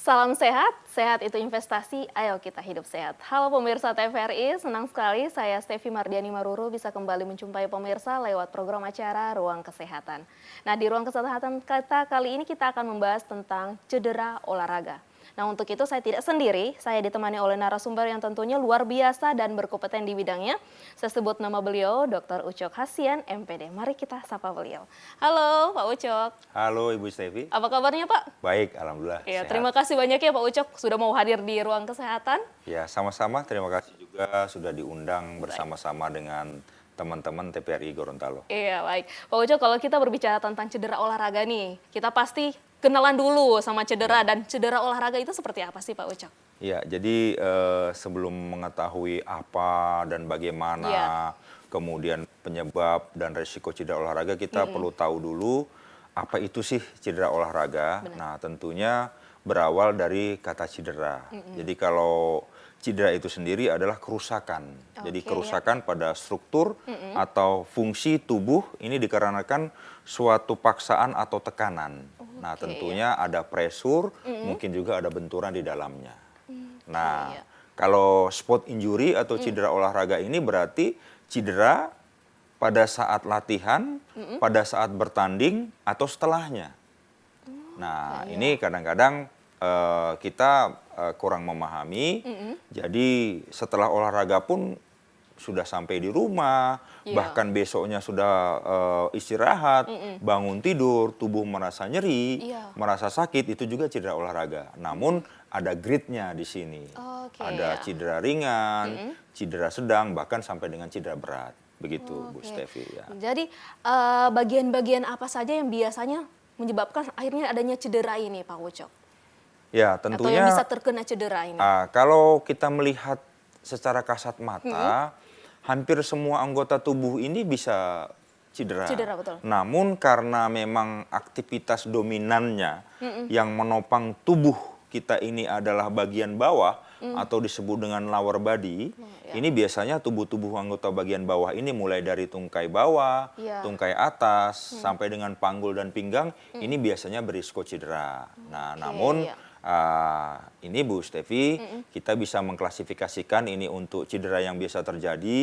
Salam sehat, sehat itu investasi, ayo kita hidup sehat. Halo pemirsa TVRI, senang sekali saya Stevi Mardiani Maruru bisa kembali menjumpai pemirsa lewat program acara Ruang Kesehatan. Nah, di Ruang Kesehatan kita kali ini kita akan membahas tentang cedera olahraga. Nah, untuk itu saya tidak sendiri, saya ditemani oleh narasumber yang tentunya luar biasa dan berkompeten di bidangnya. Saya sebut nama beliau, Dr. Ucok Hasian, MPD. Mari kita sapa beliau. Halo Pak Ucok. Halo Ibu Stevi. Apa kabarnya Pak? Baik, alhamdulillah. Ya, sehat. terima kasih banyak ya Pak Ucok sudah mau hadir di Ruang Kesehatan. Ya, sama-sama. Terima kasih juga sudah diundang bersama-sama dengan teman-teman TVRI Gorontalo. Iya, baik. Pak Ucok, kalau kita berbicara tentang cedera olahraga nih, kita pasti kenalan dulu sama cedera dan cedera olahraga itu seperti apa sih Pak Ucok? Ya, jadi sebelum mengetahui apa dan bagaimana, kemudian penyebab dan resiko cedera olahraga, kita perlu tahu dulu apa itu sih cedera olahraga. Benar. Nah, tentunya berawal dari kata cedera. Jadi kalau cedera itu sendiri adalah kerusakan. Jadi kerusakan pada struktur atau fungsi tubuh ini dikarenakan suatu paksaan atau tekanan. Nah, tentunya ada pressure, mungkin juga ada benturan di dalamnya. Nah, kalau sport injury atau cedera olahraga ini berarti cedera pada saat latihan, pada saat bertanding, atau setelahnya. Nah, ini kadang-kadang kita kurang memahami. Jadi setelah olahraga pun sudah sampai di rumah, bahkan besoknya sudah istirahat, bangun tidur, tubuh merasa nyeri, merasa sakit, itu juga cedera olahraga. Namun ada grade-nya di sini. Ada cedera ringan, cedera sedang, bahkan sampai dengan cedera berat. Begitu Bu Stevi ya. Jadi bagian-bagian apa saja yang biasanya menyebabkan akhirnya adanya cedera ini Pak Ucok? Ya, Atau tentunya yang bisa terkena cedera ini? kalau kita melihat secara kasat mata, hampir semua anggota tubuh ini bisa cedera. Cedera, betul. Namun karena memang aktivitas dominannya yang menopang tubuh kita ini adalah bagian bawah atau disebut dengan lower body, ini biasanya tubuh-tubuh anggota bagian bawah ini mulai dari tungkai bawah, tungkai atas, sampai dengan panggul dan pinggang, ini biasanya berisiko cedera. Nah, namun ini Bu Stevi, kita bisa mengklasifikasikan ini untuk cedera yang biasa terjadi.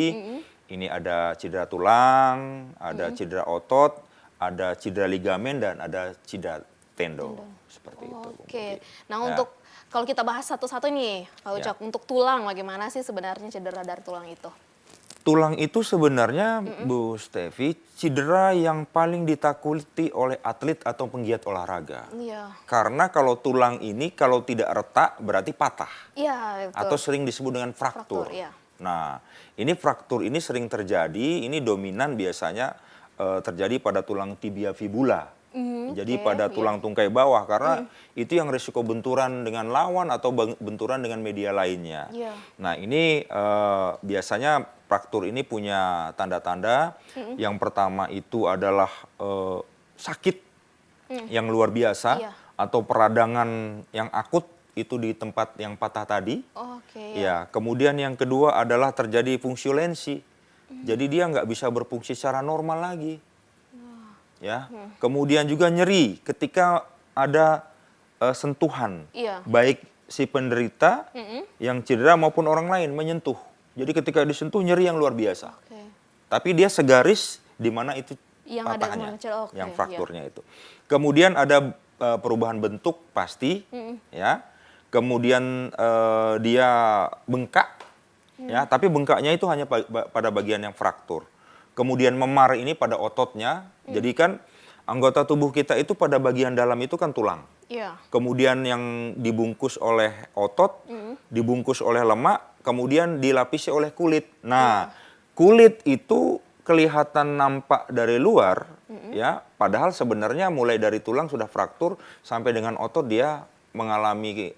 Ini ada cedera tulang, ada cedera otot, ada cedera ligamen, dan ada cedera tendon. Seperti itu. Oke, nah untuk kalau kita bahas satu-satu nih Pak Ucok, untuk tulang bagaimana sih sebenarnya cedera dari tulang itu? Tulang itu sebenarnya Bu Stevi, cedera yang paling ditakuti oleh atlet atau penggiat olahraga. Karena kalau tulang ini kalau tidak retak berarti patah. Iya, betul. Atau sering disebut dengan fraktur. Nah, ini fraktur ini sering terjadi, ini dominan biasanya terjadi pada tulang tibia fibula. Jadi pada tulang tungkai bawah, karena itu yang risiko benturan dengan lawan atau benturan dengan media lainnya. Nah, ini biasanya fraktur ini punya tanda-tanda. Yang pertama itu adalah sakit yang luar biasa atau peradangan yang akut itu di tempat yang patah tadi. Ya, kemudian yang kedua adalah terjadi fungsiolensi. Jadi dia nggak bisa berfungsi secara normal lagi. Ya, kemudian juga nyeri ketika ada sentuhan, baik si penderita yang cedera maupun orang lain menyentuh. Jadi ketika disentuh nyeri yang luar biasa. Tapi dia segaris di mana itu yang patahnya, ada yang frakturnya itu. Kemudian ada perubahan bentuk pasti, ya. Kemudian dia bengkak, ya. Tapi bengkaknya itu hanya pada bagian yang fraktur. Kemudian memar ini pada ototnya, jadi kan anggota tubuh kita itu pada bagian dalam itu kan tulang. Kemudian yang dibungkus oleh otot, dibungkus oleh lemak, kemudian dilapisi oleh kulit. Nah, kulit itu kelihatan nampak dari luar, ya, padahal sebenarnya mulai dari tulang sudah fraktur sampai dengan otot dia mengalami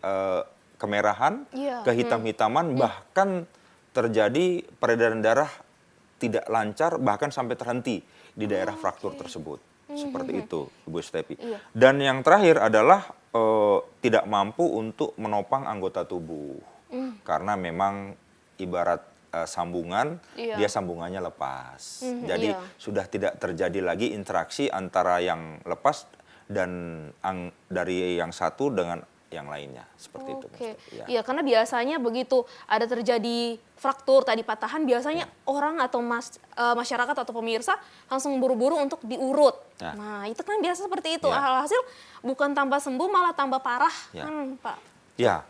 kemerahan, kehitam-hitaman, bahkan terjadi peredaran darah tidak lancar, bahkan sampai terhenti di daerah fraktur tersebut. Seperti itu, Bu Stevi. Dan yang terakhir adalah tidak mampu untuk menopang anggota tubuh. Karena memang ibarat sambungan, dia sambungannya lepas. Jadi sudah tidak terjadi lagi interaksi antara yang lepas dan dari yang satu dengan yang lainnya seperti itu. Oke, Ya. iya karena biasanya begitu ada terjadi fraktur tadi patahan, biasanya orang atau masyarakat atau pemirsa langsung buru-buru untuk diurut. Ya. Nah itu kan biasa seperti itu, Ya. alhasil bukan tambah sembuh malah tambah parah Ya. kan Pak. Ya,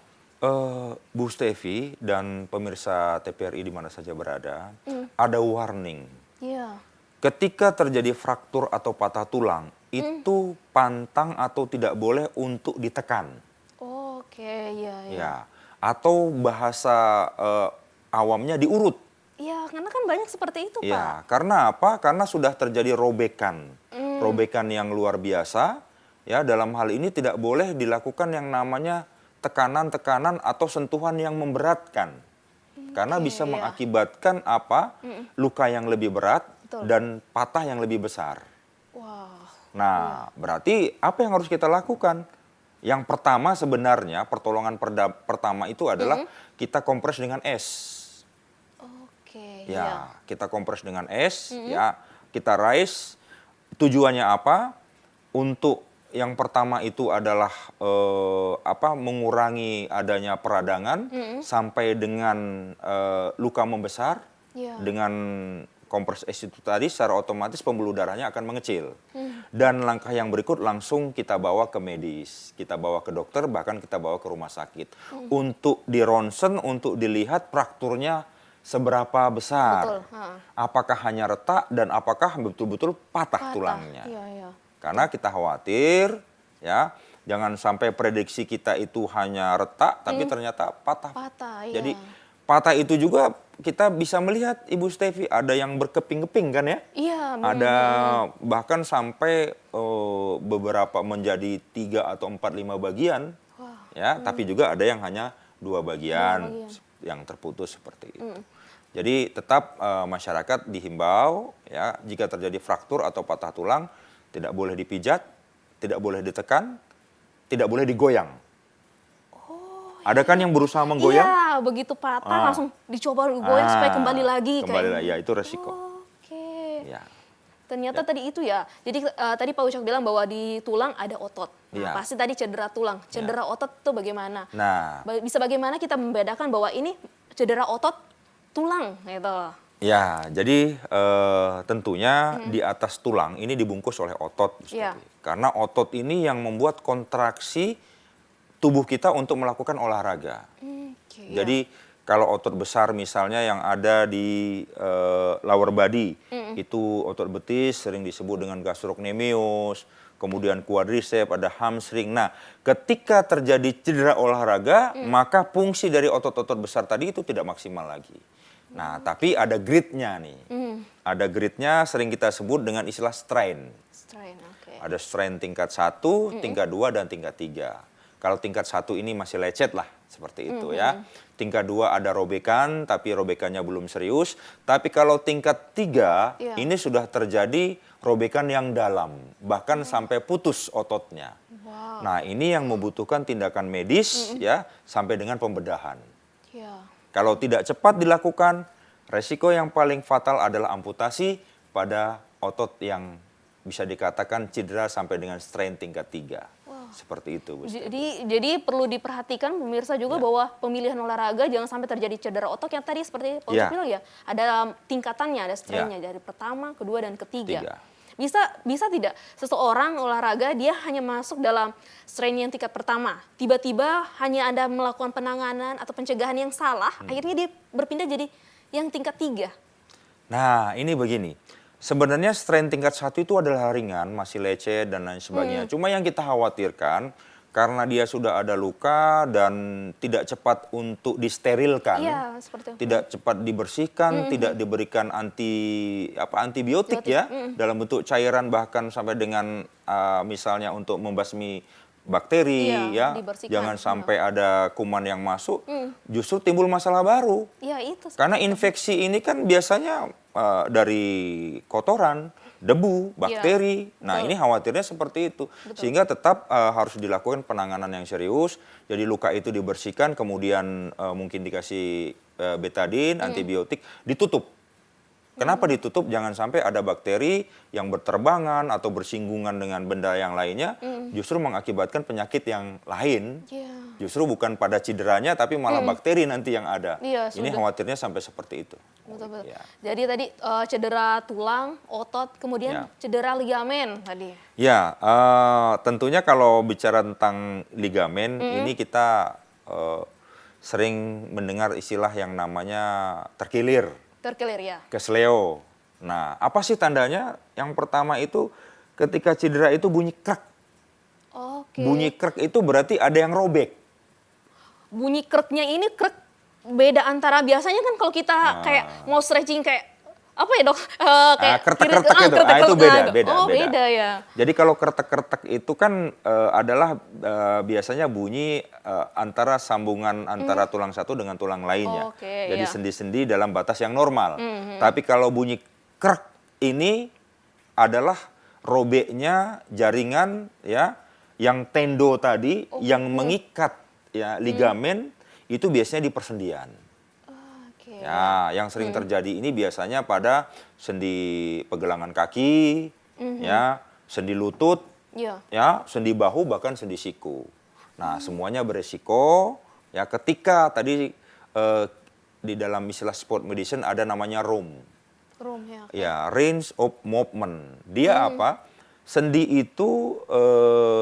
Bu Stevi dan pemirsa TVRI di mana saja berada, ada warning. Iya. Ketika terjadi fraktur atau patah tulang, itu pantang atau tidak boleh untuk ditekan. Oke, iya, iya. Ya, atau bahasa awamnya diurut. Iya, karena kan banyak seperti itu, Pak. Ya, karena apa? Karena sudah terjadi robekan. Robekan yang luar biasa. Ya, dalam hal ini tidak boleh dilakukan yang namanya tekanan-tekanan atau sentuhan yang memberatkan. Karena bisa iya. mengakibatkan apa? Luka yang lebih berat Betul. dan patah yang lebih besar. Wah, Nah, berarti apa yang harus kita lakukan? Yang pertama sebenarnya pertolongan pertama itu adalah kita kompres dengan es. oke, Ya, iya. kita kompres dengan es, ya, kita rise. Tujuannya apa? Untuk yang pertama itu adalah mengurangi adanya peradangan sampai dengan luka membesar. Iya. Dengan kompres es itu tadi secara otomatis pembuluh darahnya akan mengecil. Dan langkah yang berikut langsung kita bawa ke medis, kita bawa ke dokter, bahkan kita bawa ke rumah sakit untuk dironsen, untuk dilihat frakturnya seberapa besar. Betul. Ha. Apakah hanya retak dan apakah betul-betul patah tulangnya. Iya, iya. Karena kita khawatir, ya, jangan sampai prediksi kita itu hanya retak, tapi ternyata patah. Patah, iya. Jadi patah itu juga kita bisa melihat Ibu Stevi ada yang berkeping-keping kan ya? Iya, Ada bahkan sampai beberapa menjadi 3 atau 4, 5 bagian, Wah. ya. Tapi juga ada yang hanya 2 bagian, yang terputus seperti itu. Jadi tetap masyarakat dihimbau, ya, jika terjadi fraktur atau patah tulang tidak boleh dipijat, tidak boleh ditekan, tidak boleh digoyang. Ada kan yang berusaha menggoyang? Iya, begitu patah langsung dicoba goyang supaya kembali lagi. Kembali kayaknya. lagi, ya itu resiko. Oke. Ya. Ternyata tadi itu ya. Jadi tadi Pak Ucok bilang bahwa di tulang ada otot. Nah, Iya. pasti tadi cedera tulang. Cedera otot itu bagaimana? Nah, Bisa bagaimana kita membedakan bahwa ini cedera otot tulang gitu. ya, jadi tentunya di atas tulang ini dibungkus oleh otot, Bu Stevi. Iya. Karena otot ini yang membuat kontraksi tubuh kita untuk melakukan olahraga. Oke, Jadi kalau otot besar misalnya yang ada di lower body, itu otot betis sering disebut dengan gastrocnemius, kemudian quadriceps, ada hamstring. Nah, ketika terjadi cedera olahraga, maka fungsi dari otot-otot besar tadi itu tidak maksimal lagi. Nah, tapi ada grade-nya nih. Ada grade-nya sering kita sebut dengan istilah strain. Strain, oke. Ada strain tingkat 1, tingkat 2, dan tingkat 3. Kalau tingkat 1 ini masih lecet lah, seperti itu ya. Tingkat 2 ada robekan, tapi robekannya belum serius. Tapi kalau tingkat 3, Iya. ini sudah terjadi robekan yang dalam. Bahkan sampai putus ototnya. Wow. Nah, ini yang membutuhkan tindakan medis ya, sampai dengan pembedahan. Iya. Kalau tidak cepat dilakukan, resiko yang paling fatal adalah amputasi pada otot yang bisa dikatakan cedera sampai dengan strain tingkat 3. Seperti itu, Bu. Jadi perlu diperhatikan pemirsa juga bahwa pemilihan olahraga jangan sampai terjadi cedera otot yang tadi seperti Pak Ucok bilang ya, ada tingkatannya, ada strainnya dari pertama, kedua, dan ketiga. Bisa tidak seseorang olahraga dia hanya masuk dalam strain yang tingkat pertama, tiba-tiba hanya Anda melakukan penanganan atau pencegahan yang salah, akhirnya dia berpindah jadi yang tingkat 3. Nah, ini begini. Sebenarnya strain tingkat 1 itu adalah ringan, masih lecet dan lain sebagainya. Cuma yang kita khawatirkan karena dia sudah ada luka dan tidak cepat untuk disterilkan, Iya, seperti itu. tidak cepat dibersihkan, tidak diberikan antibiotik ya, dalam bentuk cairan bahkan sampai dengan misalnya untuk membasmi bakteri Iya, ya, dibersihkan. jangan sampai ada kuman yang masuk, justru timbul masalah baru. Iya, itu. Karena infeksi ini kan biasanya dari kotoran, debu, bakteri. Nah, ini khawatirnya seperti itu. Sehingga tetap harus dilakukan penanganan yang serius. Jadi luka itu dibersihkan, kemudian mungkin dikasih betadin, antibiotik, ditutup. Kenapa ditutup? Jangan sampai ada bakteri yang berterbangan atau bersinggungan dengan benda yang lainnya, justru mengakibatkan penyakit yang lain. Iya. Justru bukan pada cederanya, tapi malah bakteri nanti yang ada. Iya, Ini sudah. khawatirnya sampai seperti itu. Betul-betul. Ya. Jadi tadi cedera tulang, otot, kemudian Ya. cedera ligamen tadi. Ya, tentunya kalau bicara tentang ligamen, ini kita sering mendengar istilah yang namanya terkilir, Terkilir ya. kesleo. Nah, apa sih tandanya? Yang pertama itu ketika cedera itu bunyi krek. Oke. Bunyi krek itu berarti ada yang robek. Bunyi kreknya ini krek beda antara biasanya kan kalau kita kayak mau stretching kayak apa ya dok? Kayak Kretek-kretek itu, kretek-kretek, itu beda. Oh beda ya. Jadi kalau kretek-kretek itu kan adalah biasanya bunyi antara sambungan antara tulang satu dengan tulang lainnya. Oke, Jadi ya. sendi-sendi dalam batas yang normal. Tapi kalau bunyi krek ini adalah robeknya jaringan ya, yang tendo tadi yang mengikat ya ligamen itu biasanya di persendian. Oke. Ya, yang sering terjadi ini biasanya pada sendi pergelangan kaki, ya, sendi lutut, Iya. ya, sendi bahu bahkan sendi siku. Nah, semuanya beresiko ya ketika tadi di dalam istilah sport medicine ada namanya ROM. Room ya. Ya, range of movement. Dia apa? Sendi itu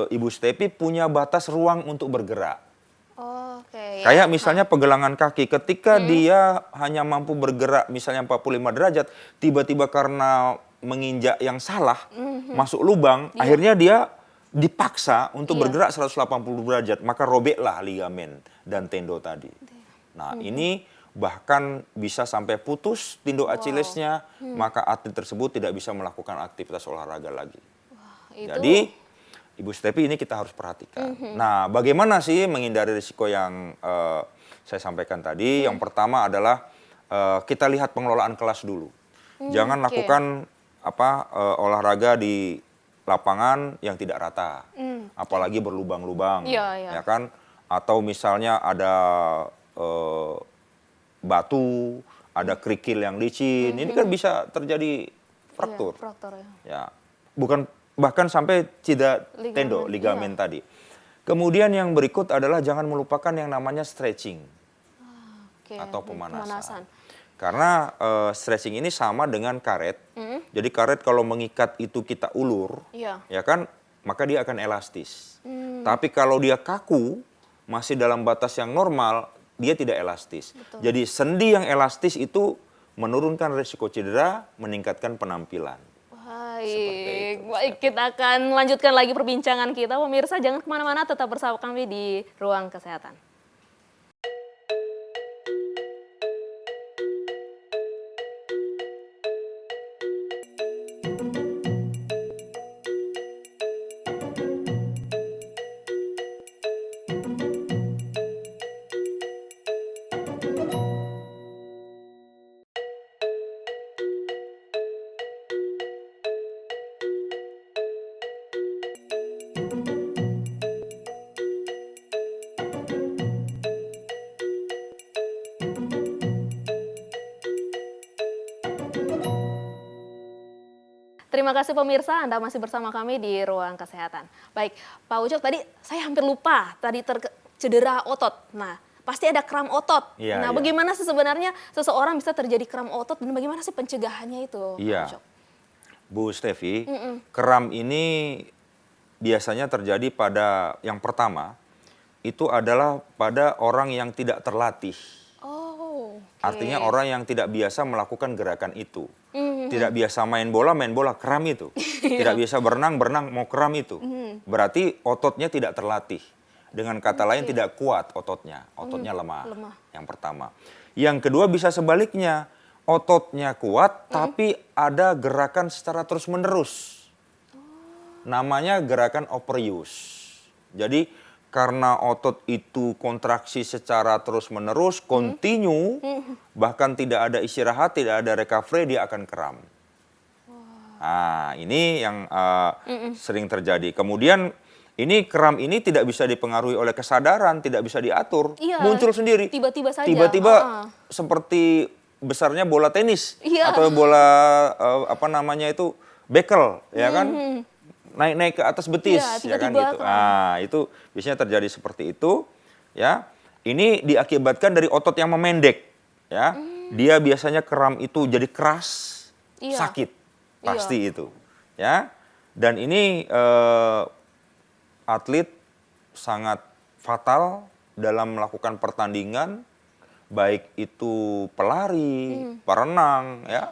Ibu Stepi punya batas ruang untuk bergerak. Oke. Kayak misalnya pergelangan kaki, ketika dia hanya mampu bergerak misalnya 45 derajat, tiba-tiba karena menginjak yang salah, masuk lubang, akhirnya dia dipaksa untuk Iya. bergerak 180 derajat, maka robeklah ligamen dan tendo tadi. Nah, ini bahkan bisa sampai putus tinduk Achillesnya, maka atlet tersebut tidak bisa melakukan aktivitas olahraga lagi. Itu. Jadi Ibu Stepi ini kita harus perhatikan. Nah, bagaimana sih menghindari risiko yang saya sampaikan tadi? Yang pertama adalah kita lihat pengelolaan kelas dulu. Jangan oke. lakukan olahraga di lapangan yang tidak rata, apalagi berlubang-lubang, Iya, iya. ya kan? Atau misalnya ada batu, ada kerikil yang licin, ini kan bisa terjadi fraktur. Iya, fraktur ya. Ya, bukan bahkan sampai cedera Ligamen, tendo, ligamen tadi. Kemudian yang berikut adalah jangan melupakan yang namanya stretching Oke. atau pemanasan. Pemanasan. Karena stretching ini sama dengan karet. Jadi karet kalau mengikat itu kita ulur, Iya. ya kan, maka dia akan elastis. Tapi kalau dia kaku, masih dalam batas yang normal, dia tidak elastis. Betul. Jadi sendi yang elastis itu menurunkan risiko cedera, meningkatkan penampilan. Baik, baik, kita akan lanjutkan lagi perbincangan kita. Pemirsa jangan kemana-mana, tetap bersama kami di Ruang Kesehatan. Terima kasih pemirsa, Anda masih bersama kami di Ruang Kesehatan. Baik, Pak Ucok, tadi saya hampir lupa, tadi cedera otot. Nah, pasti ada kram otot. Iya, Nah, iya. bagaimana sih sebenarnya seseorang bisa terjadi kram otot dan bagaimana sih pencegahannya itu, Iya. Pak Ucok? Bu Stevi, kram ini biasanya terjadi pada yang pertama, itu adalah pada orang yang tidak terlatih. Oh, oke. Artinya orang yang tidak biasa melakukan gerakan itu. Tidak biasa main bola kram itu. Tidak biasa berenang mau kram itu. Berarti ototnya tidak terlatih. Dengan kata lain tidak kuat ototnya lemah. Yang pertama. Yang kedua bisa sebaliknya, ototnya kuat tapi ada gerakan secara terus-menerus. Namanya gerakan overuse. Jadi karena otot itu kontraksi secara terus-menerus, kontinu, bahkan tidak ada istirahat, tidak ada recovery, dia akan kram. Nah, ini yang sering terjadi. Kemudian ini kram ini tidak bisa dipengaruhi oleh kesadaran, tidak bisa diatur, Iya, muncul sendiri. tiba-tiba saja. Tiba-tiba Ah. seperti besarnya bola tenis Iya. atau bola apa namanya itu bekel, ya kan? Naik-naik ke atas betis, Iya, ya kan tiba-tiba gitu. kram. Ah, itu biasanya terjadi seperti itu, ya. Ini diakibatkan dari otot yang memendek, ya. Dia biasanya kram itu jadi keras, Iya. sakit, Iya. pasti itu, ya. Dan ini atlet sangat fatal dalam melakukan pertandingan, baik itu pelari, perenang, ya,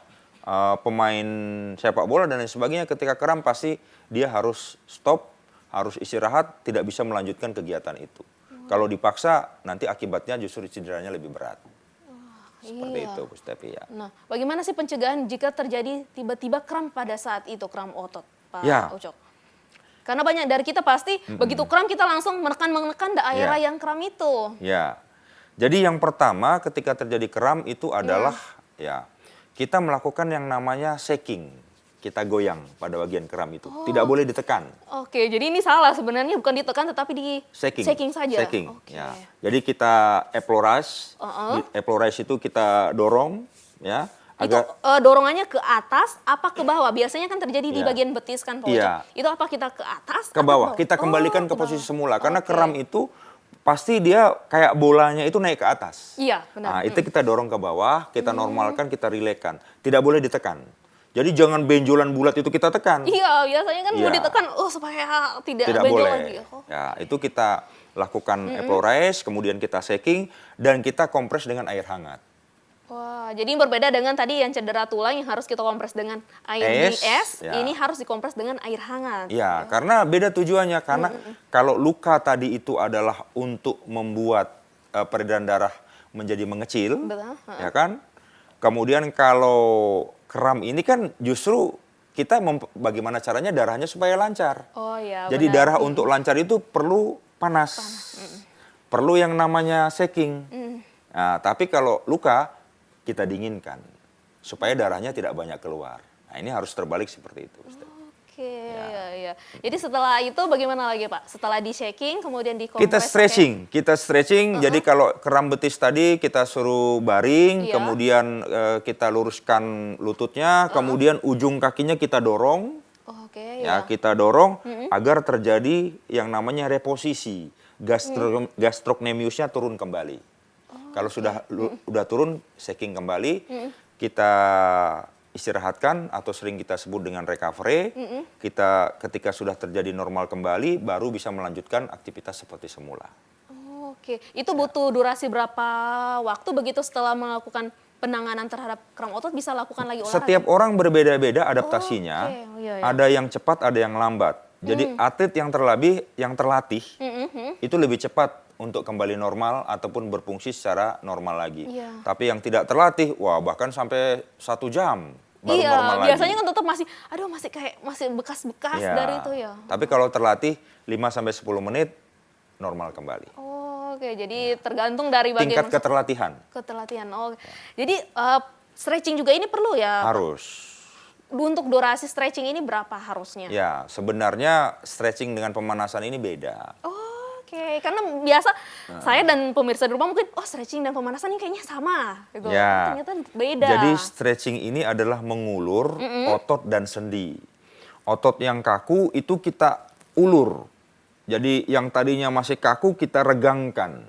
pemain sepak bola dan lain sebagainya. Ketika kram pasti dia harus stop, harus istirahat, tidak bisa melanjutkan kegiatan itu. Kalau dipaksa, nanti akibatnya justru cederanya lebih berat. Seperti Iya. itu, Bu Stefi, ya. Nah, bagaimana sih pencegahan jika terjadi tiba-tiba kram pada saat itu, kram otot, Pak Ya. Ucok? Karena banyak dari kita pasti begitu kram kita langsung menekan daerah Ya. yang kram itu. Ya, jadi yang pertama ketika terjadi kram itu adalah ya kita melakukan yang namanya shaking, kita goyang pada bagian kram itu, tidak boleh ditekan. Oke, jadi ini salah sebenarnya, bukan ditekan tetapi di Shaking, saja. shaking, Oke. ya. Jadi kita applause itu kita dorong, ya, Itu agar dorongannya ke atas apa ke bawah? Biasanya kan terjadi di Iya. bagian betis kan, Pak Iya. Ucok. Itu apa kita ke atas? ke atau bawah. Kita kembalikan ke ke posisi bawah. semula, karena Oke. kram itu pasti dia kayak bolanya itu naik ke atas. Iya, benar. Nah, itu kita dorong ke bawah, kita normalkan, kita rilekkan. Tidak boleh ditekan. Jadi jangan benjolan bulat itu kita tekan. Iya, biasanya kan mau Iya. ditekan, supaya tidak Tidak benjol boleh. lagi. Oh. Ya, itu kita lakukan applause, kemudian kita shaking, dan kita kompres dengan air hangat. Wah, jadi berbeda dengan tadi yang cedera tulang yang harus kita kompres dengan air es, ya. ini harus dikompres dengan air hangat. Ya, karena beda tujuannya. Karena kalau luka tadi itu adalah untuk membuat peredaran darah menjadi mengecil, Betul. ya kan? Kemudian kalau kram ini kan justru kita bagaimana caranya darahnya supaya lancar. Oh iya, Jadi benar. darah untuk lancar itu perlu panas. Perlu yang namanya shaking. Nah, tapi kalau luka kita dinginkan supaya darahnya tidak banyak keluar. Nah, ini harus terbalik seperti itu. Ustaz. Oke, ya. Jadi setelah itu bagaimana lagi, Pak? Setelah di shaking kemudian dikompres. Kita stretching. Jadi kalau kram betis tadi kita suruh baring, Iya. kemudian kita luruskan lututnya, kemudian ujung kakinya kita dorong. Oke, Ya, ya. kita dorong agar terjadi yang namanya reposisi. Gastrocnemiusnya turun kembali. Kalau sudah turun, shaking kembali, kita istirahatkan atau sering kita sebut dengan recovery. Kita ketika sudah terjadi normal kembali, baru bisa melanjutkan aktivitas seperti semula. Oke, itu butuh durasi berapa waktu begitu setelah melakukan penanganan terhadap kram otot bisa lakukan lagi olahraga? Setiap orang berbeda-beda adaptasinya. Oke, iya. Ada yang cepat, ada yang lambat. Jadi atlet yang terlatih itu lebih cepat untuk kembali normal ataupun berfungsi secara normal lagi. Iya. Tapi yang tidak terlatih, wah bahkan sampai 1 jam baru normal lagi. Biasanya kan tetap masih bekas-bekas Iya. dari itu ya. Tapi kalau terlatih 5-10 menit normal kembali. Oke, jadi tergantung dari Tingkat bagaimana keterlatihan Jadi stretching juga ini perlu ya? harus. Untuk durasi stretching ini berapa harusnya? Ya, sebenarnya stretching dengan pemanasan ini beda. Oke, karena biasa saya dan pemirsa di rumah mungkin stretching dan pemanasan ini kayaknya sama gitu. Ya. Ternyata beda. Jadi stretching ini adalah mengulur otot dan sendi. Otot yang kaku itu kita ulur. Jadi yang tadinya masih kaku kita regangkan.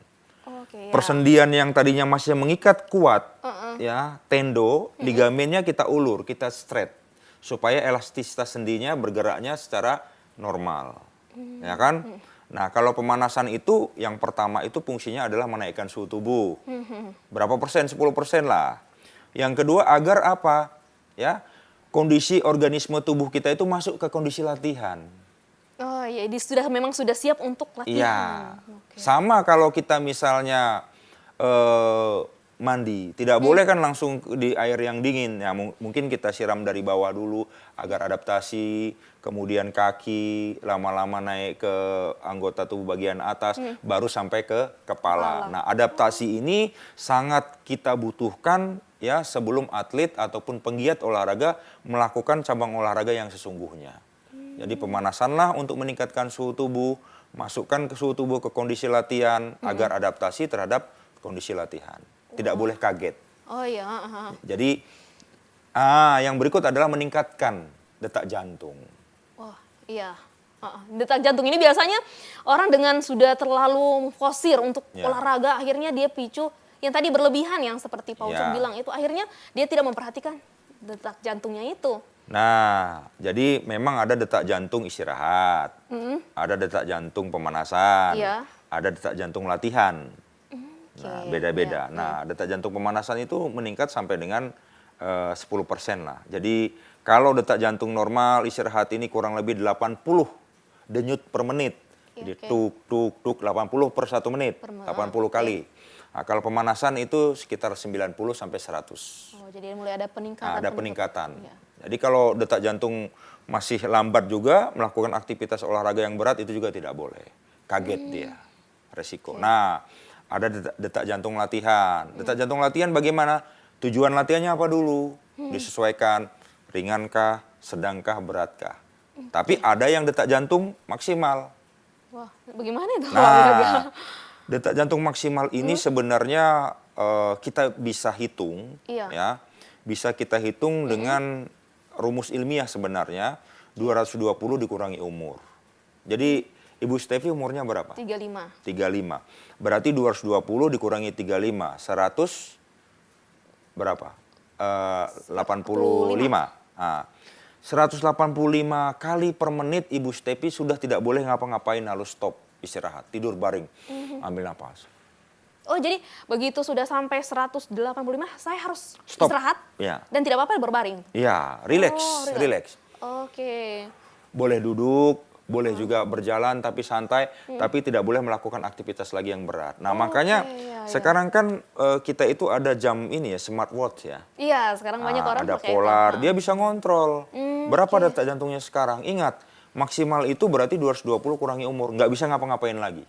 Oke, ya. Persendian yang tadinya masih mengikat kuat, ya tendo, ligamennya kita ulur, kita stretch supaya elastisitas sendinya bergeraknya secara normal, ya kan? Nah, kalau pemanasan itu yang pertama itu fungsinya adalah menaikkan suhu tubuh. Berapa persen? 10% lah. Yang kedua agar apa? Ya, kondisi organisme tubuh kita itu masuk ke kondisi latihan. Oh iya, memang sudah siap untuk latihan. Iya. Oke. Sama kalau kita misalnya mandi, tidak boleh kan langsung di air yang dingin. Ya, mungkin kita siram dari bawah dulu agar adaptasi, kemudian kaki lama-lama naik ke anggota tubuh bagian atas, baru sampai ke kepala. Nah, adaptasi ini sangat kita butuhkan ya sebelum atlet ataupun penggiat olahraga melakukan cabang olahraga yang sesungguhnya. Jadi pemanasanlah untuk meningkatkan suhu tubuh, masukkan ke suhu tubuh ke kondisi latihan agar adaptasi terhadap kondisi latihan. Tidak boleh kaget. Oh iya. Jadi yang berikut adalah meningkatkan detak jantung. Wah, iya. Detak jantung ini biasanya orang dengan sudah terlalu fokusir untuk Ya. olahraga, akhirnya dia picu yang tadi berlebihan yang seperti Pak Ucok Ya. bilang itu, akhirnya dia tidak memperhatikan detak jantungnya itu. Nah, jadi memang ada detak jantung istirahat, ada detak jantung pemanasan, Iya. ada detak jantung latihan. Nah, Oke, beda-beda. iya, Nah, detak jantung pemanasan itu meningkat sampai dengan 10% lah. Jadi kalau detak jantung normal istirahat ini kurang lebih 80 denyut per menit. Jadi Oke. tuk tuk tuk 80 per 1 menit, Per menit, 80 kali. Nah, kalau pemanasan itu sekitar 90 sampai 100. Oh, jadi mulai ada peningkatan. Nah, ada peningkatan. Iya. Jadi kalau detak jantung masih lambat juga, melakukan aktivitas olahraga yang berat itu juga tidak boleh. Kaget dia, resiko. Nah, ada detak jantung latihan. Detak jantung latihan bagaimana? Tujuan latihannya apa dulu? Disesuaikan, ringankah, sedangkah, beratkah. Tapi ada yang detak jantung maksimal. Wah, bagaimana itu olahraga? Nah, detak jantung maksimal ini sebenarnya kita bisa hitung, Iya. ya, bisa kita hitung dengan rumus ilmiah sebenarnya 220 dikurangi umur. Jadi Ibu Stevi umurnya berapa? 35. 35. Berarti 220 dikurangi 35, 100 berapa? 85. Nah, 185 kali per menit Ibu Stevi sudah tidak boleh ngapa-ngapain, harus stop, istirahat, tidur baring, ambil napas. Oh, jadi begitu sudah sampai 185, saya harus Stop. istirahat Ya. dan tidak apa-apa berbaring. Iya, relax, Oh, relax. Oke. Boleh duduk, boleh juga berjalan tapi santai, tapi tidak boleh melakukan aktivitas lagi yang berat. Nah, makanya iya, iya. sekarang kan kita itu ada jam ini ya, smartwatch ya. Iya, sekarang banyak orang Ada pakai polar, itu. dia bisa ngontrol. Berapa detak jantungnya sekarang? Ingat, maksimal itu berarti 220 kurangi umur, nggak bisa ngapa-ngapain lagi.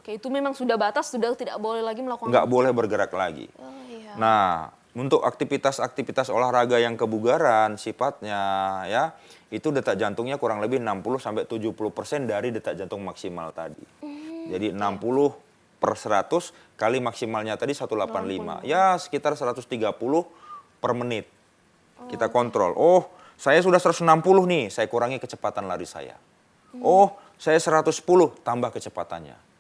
Oke, itu memang sudah batas, sudah tidak boleh lagi melakukan. Nggak boleh bergerak lagi. Oh iya. Nah, untuk aktivitas-aktivitas olahraga yang kebugaran sifatnya ya, itu detak jantungnya kurang lebih 60 sampai 70% dari detak jantung maksimal tadi. Jadi 60 per 100 kali maksimalnya tadi 185. Ya, sekitar 130 per menit. Kita kontrol. Oh, saya sudah 160 nih, saya kurangi kecepatan lari saya. Oh, saya 110 tambah kecepatannya.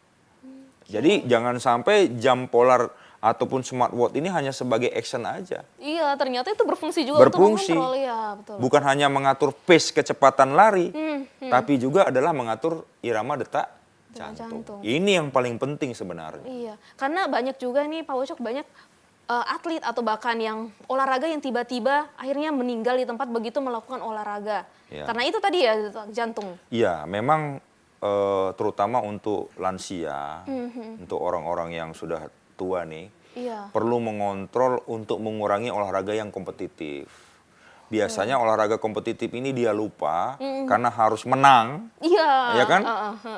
Jadi jangan sampai jam polar ataupun smartwatch ini hanya sebagai action aja. Iya, ternyata itu berfungsi juga Berfungsi. untuk mengontrol. Iya, betul. Bukan hanya mengatur pace kecepatan lari, tapi juga adalah mengatur irama detak jantung. Ini yang paling penting sebenarnya. Iya, karena banyak juga nih Pak Ucok, banyak atlet atau bahkan yang olahraga yang tiba-tiba akhirnya meninggal di tempat begitu melakukan olahraga. Iya. Karena itu tadi ya detak jantung. Iya, memang terutama untuk lansia, untuk orang-orang yang sudah tua nih, Iya. perlu mengontrol untuk mengurangi olahraga yang kompetitif. Biasanya olahraga kompetitif ini dia lupa karena harus menang, Iya. ya kan?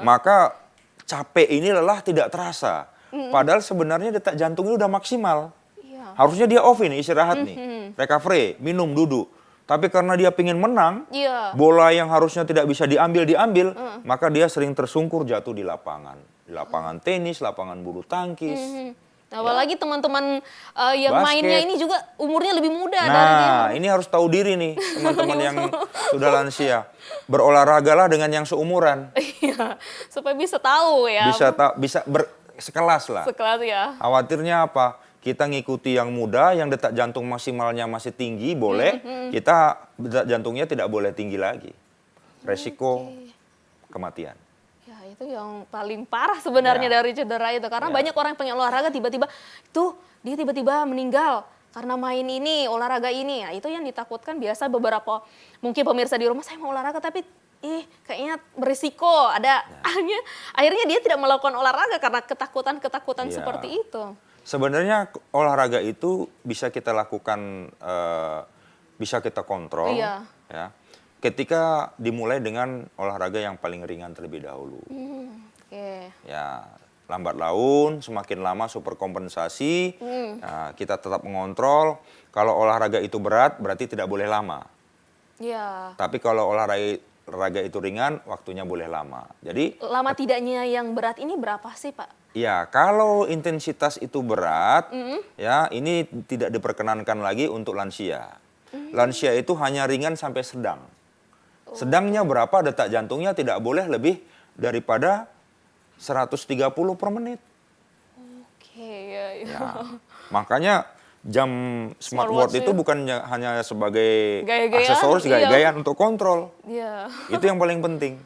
Maka capek ini lelah tidak terasa. Padahal sebenarnya detak jantungnya udah maksimal. Iya. Harusnya dia off ini, istirahat nih, recovery, minum, duduk. Tapi karena dia pengen menang, Iya. bola yang harusnya tidak bisa diambil, maka dia sering tersungkur jatuh di lapangan. Di lapangan tenis, lapangan bulu tangkis. Nah, apalagi teman-teman yang Basket. mainnya ini juga umurnya lebih muda dari dia. Nah, ini harus tahu diri nih, teman-teman yang sudah lansia. Berolahragalah dengan yang seumuran. Iya, supaya bisa tahu ya. Bisa bersekelas lah. Sekelas ya. Khawatirnya apa? Kita ngikuti yang muda, yang detak jantung maksimalnya masih tinggi, boleh. Kita detak jantungnya tidak boleh tinggi lagi. Resiko kematian. Ya, itu yang paling parah sebenarnya Ya. dari cedera itu. Karena Ya. banyak orang yang pengen olahraga tiba-tiba, dia tiba-tiba meninggal karena main ini, olahraga ini. Nah, itu yang ditakutkan biasa beberapa, mungkin pemirsa di rumah, saya mau olahraga tapi kayaknya berisiko. Akhirnya dia tidak melakukan olahraga karena ketakutan-ketakutan Ya. seperti itu. Sebenarnya olahraga itu bisa kita lakukan, bisa kita kontrol, Iya. ya. Ketika dimulai dengan olahraga yang paling ringan terlebih dahulu. Oke. Ya, lambat laun, semakin lama super kompensasi. Nah, kita tetap mengontrol. Kalau olahraga itu berat, berarti tidak boleh lama. Iya. Tapi kalau olahraga olahraga itu ringan, waktunya boleh lama. Jadi Lama tidaknya yang berat ini berapa sih, Pak? ya, kalau intensitas itu berat, ya ini tidak diperkenankan lagi untuk lansia. Lansia itu hanya ringan sampai sedang. Sedangnya berapa detak jantungnya tidak boleh lebih daripada 130 per menit. Oke, ya, ya. Ya, makanya jam smartwatch Smartwatch itu bukan hanya sebagai Gaya-gayaan, aksesoris, iya. gaya-gayaan untuk kontrol. Iya. Itu yang paling penting.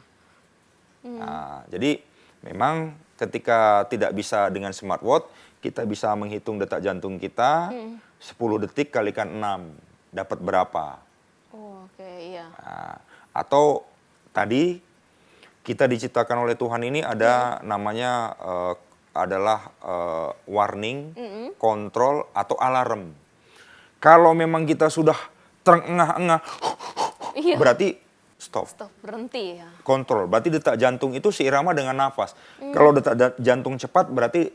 Nah, jadi memang ketika tidak bisa dengan smartwatch, kita bisa menghitung detak jantung kita, 10 detik kalikan 6, dapat berapa. Oh, oke, iya. Nah, atau tadi kita diciptakan oleh Tuhan ini ada namanya adalah warning, kontrol, atau alarm. Kalau memang kita sudah terengah-engah, Iya. berarti stop. Stop, berhenti ya. Kontrol, berarti detak jantung itu seirama dengan nafas. Kalau detak jantung cepat berarti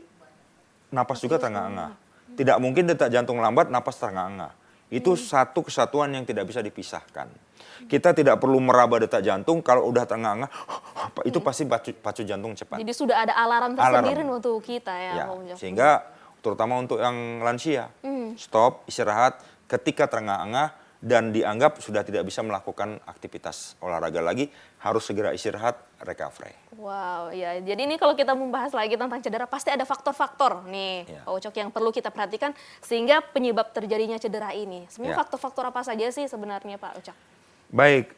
napas juga terengah-engah. Tidak mungkin detak jantung lambat, napas terengah-engah. Itu satu kesatuan yang tidak bisa dipisahkan. Kita tidak perlu meraba detak jantung, kalau udah terengah-engah, itu pasti pacu jantung cepat. Jadi sudah ada alarm tersendiri untuk kita ya. Ya, Pak Ujo. sehingga terutama untuk yang lansia, stop, istirahat ketika terengah-engah, dan dianggap sudah tidak bisa melakukan aktivitas olahraga lagi, harus segera istirahat, recovery. Wow, ya. Jadi ini kalau kita membahas lagi tentang cedera, pasti ada faktor-faktor nih, Ya. Pak Ucok, yang perlu kita perhatikan sehingga penyebab terjadinya cedera ini. Sebenarnya Ya. faktor-faktor apa saja sih sebenarnya, Pak Ucok? Baik,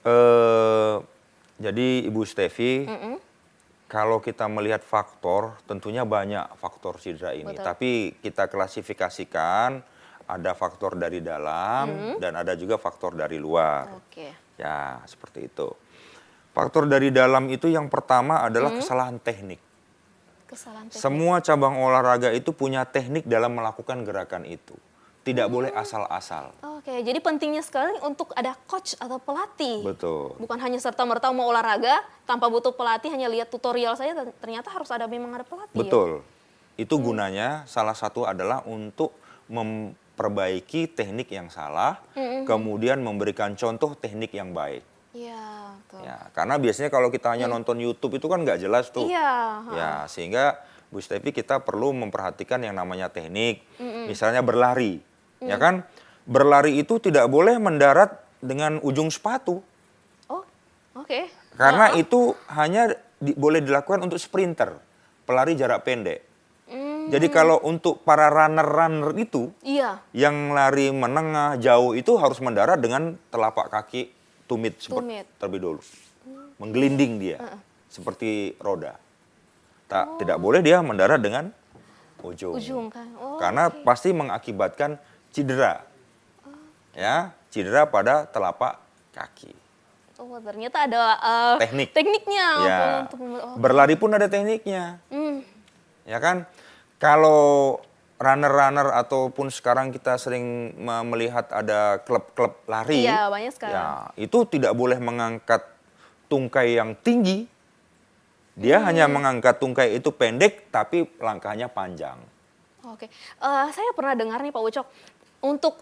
jadi Ibu Stevi, kalau kita melihat faktor, tentunya banyak faktor cedera ini. Betul. Tapi kita klasifikasikan, ada faktor dari dalam dan ada juga faktor dari luar. Oke. Ya, seperti itu. Faktor dari dalam itu yang pertama adalah kesalahan teknik. Kesalahan teknik. Semua cabang olahraga itu punya teknik dalam melakukan gerakan itu. Tidak boleh asal-asal. Oke, jadi pentingnya sekali untuk ada coach atau pelatih. Betul. Bukan hanya serta-merta mau olahraga tanpa butuh pelatih, hanya lihat tutorial saja, ternyata harus ada memang ada pelatih. Betul. Itu gunanya salah satu adalah untuk memperbaiki teknik yang salah, kemudian memberikan contoh teknik yang baik. Iya, betul. Ya, karena biasanya kalau kita hanya nonton YouTube itu kan nggak jelas tuh. Iya. Ya, sehingga Bu Stevi kita perlu memperhatikan yang namanya teknik. Misalnya berlari, ya kan? Berlari itu tidak boleh mendarat dengan ujung sepatu. Oh, oke. Karena itu hanya boleh dilakukan untuk sprinter, pelari jarak pendek. Jadi kalau untuk para runner-runner itu, Iya. yang lari menengah, jauh itu harus mendarat dengan telapak kaki tumit Tumit. terlebih dulu. Menggelinding dia, seperti roda. Tidak boleh dia mendarat dengan ujung. Ujung kan. Oh, Karena oke. pasti mengakibatkan cedera. Ya, cedera pada telapak kaki. Oh, ternyata ada tekniknya. Ya, untuk berlari pun ada tekniknya. Ya kan? Kalau runner-runner ataupun sekarang kita sering melihat ada klub-klub lari. Iya, banyak sekarang. Ya, itu tidak boleh mengangkat tungkai yang tinggi. Dia hanya mengangkat tungkai itu pendek, tapi langkahnya panjang. Oke, saya pernah dengar nih Pak Ucok, untuk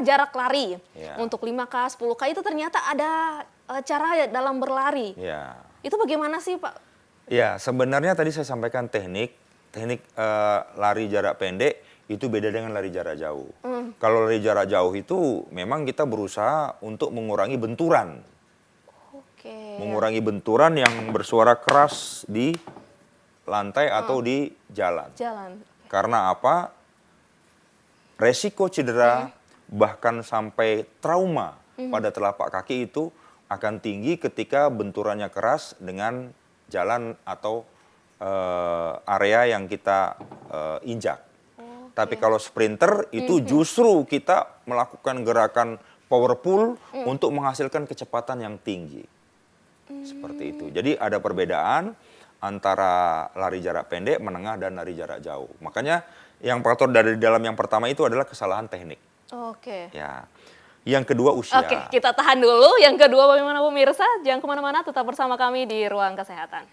jarak lari, Ya. untuk 5K, 10K itu ternyata ada cara dalam berlari. Ya. Itu bagaimana sih Pak? Ya, sebenarnya tadi saya sampaikan teknik lari jarak pendek itu beda dengan lari jarak jauh. Kalau lari jarak jauh itu memang kita berusaha untuk mengurangi benturan. Oke. Mengurangi benturan yang bersuara keras di lantai atau di jalan. Jalan. Karena apa? Resiko cedera bahkan sampai trauma pada telapak kaki itu akan tinggi ketika benturannya keras dengan jalan atau area yang kita injak. Tapi kalau sprinter itu justru kita melakukan gerakan powerful untuk menghasilkan kecepatan yang tinggi. Seperti itu. Jadi ada perbedaan antara lari jarak pendek, menengah, dan lari jarak jauh. Makanya yang faktor dari dalam yang pertama itu adalah kesalahan teknik. Oke. Ya. Yang kedua usia. Oke, kita tahan dulu. Yang kedua bagaimana pemirsa? Jangan kemana-mana, tetap bersama kami di Ruang Kesehatan.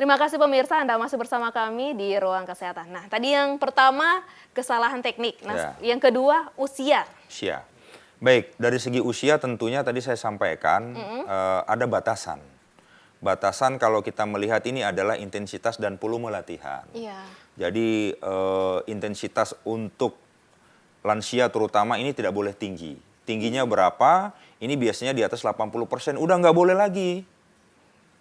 Terima kasih pemirsa, Anda masih bersama kami di Ruang Kesehatan. Nah, tadi yang pertama kesalahan teknik. Nah, yang kedua usia. Usia. Baik, dari segi usia tentunya tadi saya sampaikan ada batasan. Batasan kalau kita melihat ini adalah intensitas dan volume latihan. Iya. Jadi intensitas untuk lansia terutama ini tidak boleh tinggi. Tingginya berapa? Ini biasanya di atas 80%. Udah nggak boleh lagi.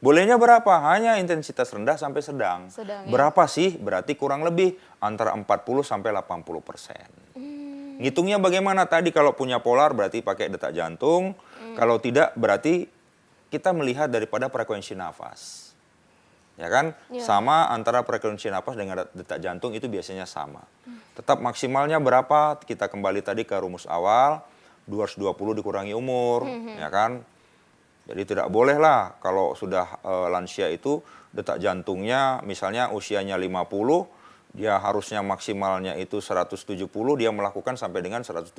Bolehnya berapa? Hanya intensitas rendah sampai sedang. Ya. Berapa sih? Berarti kurang lebih antara 40 sampai 80%. Ngitungnya bagaimana? Tadi kalau punya polar berarti pakai detak jantung. Kalau tidak berarti kita melihat daripada frekuensi nafas. Ya kan? Ya. Sama antara frekuensi nafas dengan detak jantung itu biasanya sama. Tetap maksimalnya berapa? Kita kembali tadi ke rumus awal. 220 dikurangi umur. Ya kan? Jadi tidak bolehlah kalau sudah lansia itu detak jantungnya misalnya usianya 50, dia harusnya maksimalnya itu 170, dia melakukan sampai dengan 172,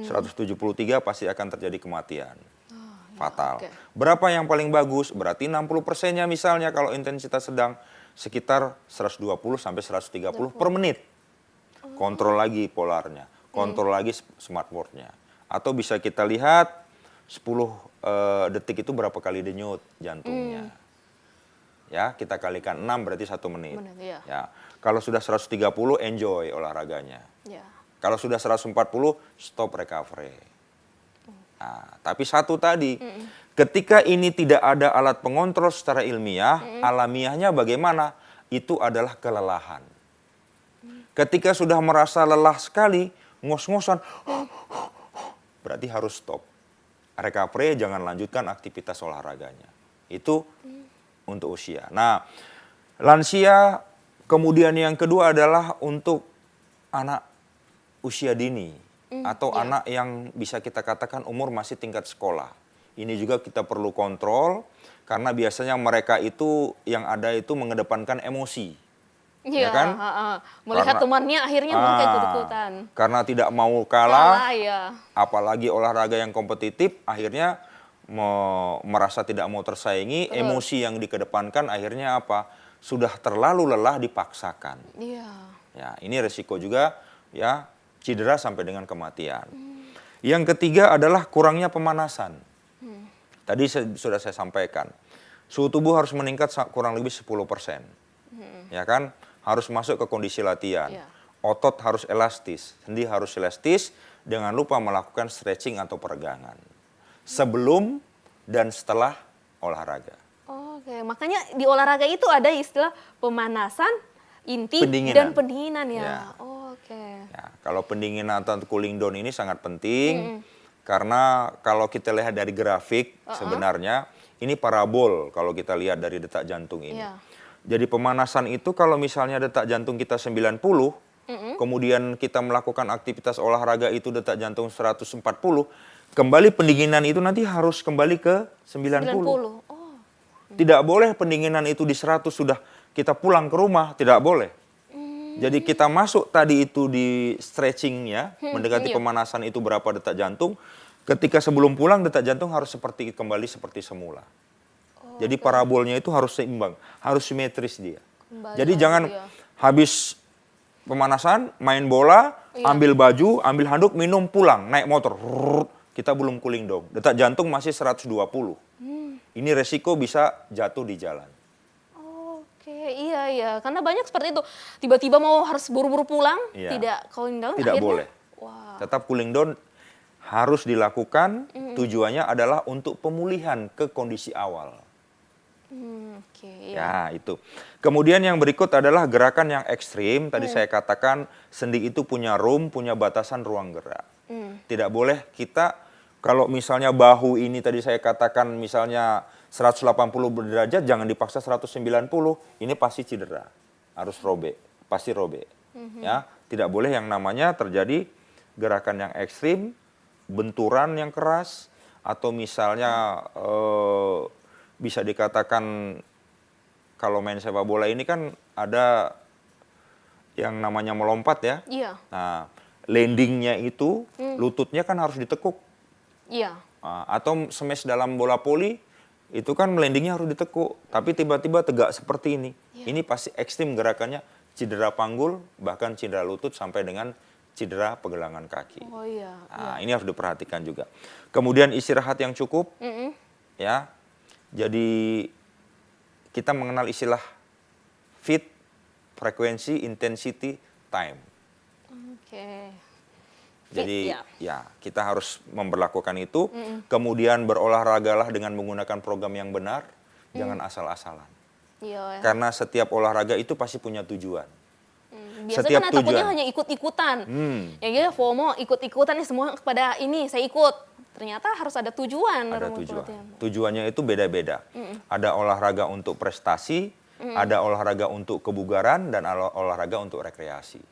173 pasti akan terjadi kematian. Fatal. Okay. Berapa yang paling bagus? Berarti 60%-nya misalnya kalau intensitas sedang sekitar 120 sampai 130 per menit. Kontrol lagi polarnya, kontrol lagi smart mode-nya. Atau bisa kita lihat 10 detik itu berapa kali denyut jantungnya. Ya, kita kalikan 6 berarti 1 menit. Iya. Ya. Kalau sudah 130 enjoy olahraganya. Ya. Kalau sudah 140 stop recovery. Nah, tapi satu tadi, ketika ini tidak ada alat pengontrol secara ilmiah, alamiahnya bagaimana? Itu adalah kelelahan. Ketika sudah merasa lelah sekali, ngos-ngosan, berarti harus stop. Recovery, jangan lanjutkan aktivitas olahraganya. Itu untuk usia. Nah, lansia, kemudian yang kedua adalah untuk anak usia dini. Atau anak yang bisa kita katakan umur masih tingkat sekolah. Ini juga kita perlu kontrol, karena biasanya mereka itu yang ada itu mengedepankan emosi. Iya, Ya kan? Melihat Karena- temannya akhirnya mereka ikut-ikutan. Karena tidak mau kalah, Ya. apalagi olahraga yang kompetitif, akhirnya merasa tidak mau tersaingi, emosi yang dikedepankan akhirnya apa? Sudah terlalu lelah dipaksakan. Iya. Ya, ini resiko juga ya cedera sampai dengan kematian. Yang ketiga adalah kurangnya pemanasan. Tadi sudah saya sampaikan. Suhu tubuh harus meningkat kurang lebih 10%. Ya kan? Harus masuk ke kondisi latihan. Iya. Otot harus elastis, sendi harus elastis, jangan lupa melakukan stretching atau peregangan. Sebelum dan setelah olahraga. Oke, makanya di olahraga itu ada istilah pemanasan, inti, Pendinginan. dan pendinginan ya. Ya. Oke. Ya, kalau pendinginan atau cooling down ini sangat penting, karena kalau kita lihat dari grafik sebenarnya, ini parabol kalau kita lihat dari detak jantung ini. Iya. Jadi pemanasan itu kalau misalnya detak jantung kita 90, kemudian kita melakukan aktivitas olahraga itu detak jantung 140, kembali pendinginan itu nanti harus kembali ke 90. Oh. Tidak boleh pendinginan itu di 100 sudah kita pulang ke rumah, tidak boleh. Jadi kita masuk tadi itu di stretching ya, mendekati pemanasan itu berapa detak jantung, ketika sebelum pulang detak jantung harus kembali seperti semula. Jadi parabolnya itu harus seimbang, harus simetris dia. Jadi jangan habis pemanasan, main bola, ambil baju, ambil handuk, minum, pulang, naik motor. Kita belum cooling down. Detak jantung masih 120. Ini resiko bisa jatuh di jalan. Oke, iya. Karena banyak seperti itu. Tiba-tiba mau harus buru-buru pulang, Iya. tidak cooling down. Tidak akhirnya, boleh. Wah. Tetap cooling down harus dilakukan, tujuannya adalah untuk pemulihan ke kondisi awal. Oke, iya. Ya, itu. Kemudian yang berikut adalah gerakan yang ekstrim. Tadi saya katakan sendi itu punya punya batasan ruang gerak. Tidak boleh kita, kalau misalnya bahu ini tadi saya katakan misalnya 180 derajat, jangan dipaksa 190. Ini pasti cedera. Harus robek, pasti robek. Ya, tidak boleh yang namanya terjadi gerakan yang ekstrim, benturan yang keras, atau misalnya bisa dikatakan kalau main sepak bola ini kan ada yang namanya melompat ya. Iya. Nah, landingnya itu lututnya kan harus ditekuk. Iya. Atau smash dalam bola voli itu kan landingnya harus ditekuk, tapi tiba-tiba tegak seperti ini. Ini pasti ekstrim gerakannya, cedera panggul, bahkan cedera lutut sampai dengan cedera pergelangan kaki. Oh iya. Nah, ini harus diperhatikan juga. Kemudian istirahat yang cukup, ya. Jadi kita mengenal istilah fit, frekuensi, intensity, time. Oke. Jadi ya. ya kita harus memberlakukan itu. Kemudian berolahragalah dengan menggunakan program yang benar, jangan asal-asalan. Iya. Karena setiap olahraga itu pasti punya tujuan. Biasanya Setiap kan takutnya tujuan. hanya ikut-ikutan. Ya gitu FOMO, ikut-ikutan nih semua kepada ini saya ikut. Ternyata harus ada tujuan. Ada dalam tujuan. pelatihan. Tujuannya itu beda-beda. Ada olahraga untuk prestasi, ada olahraga untuk kebugaran, dan olahraga untuk rekreasi.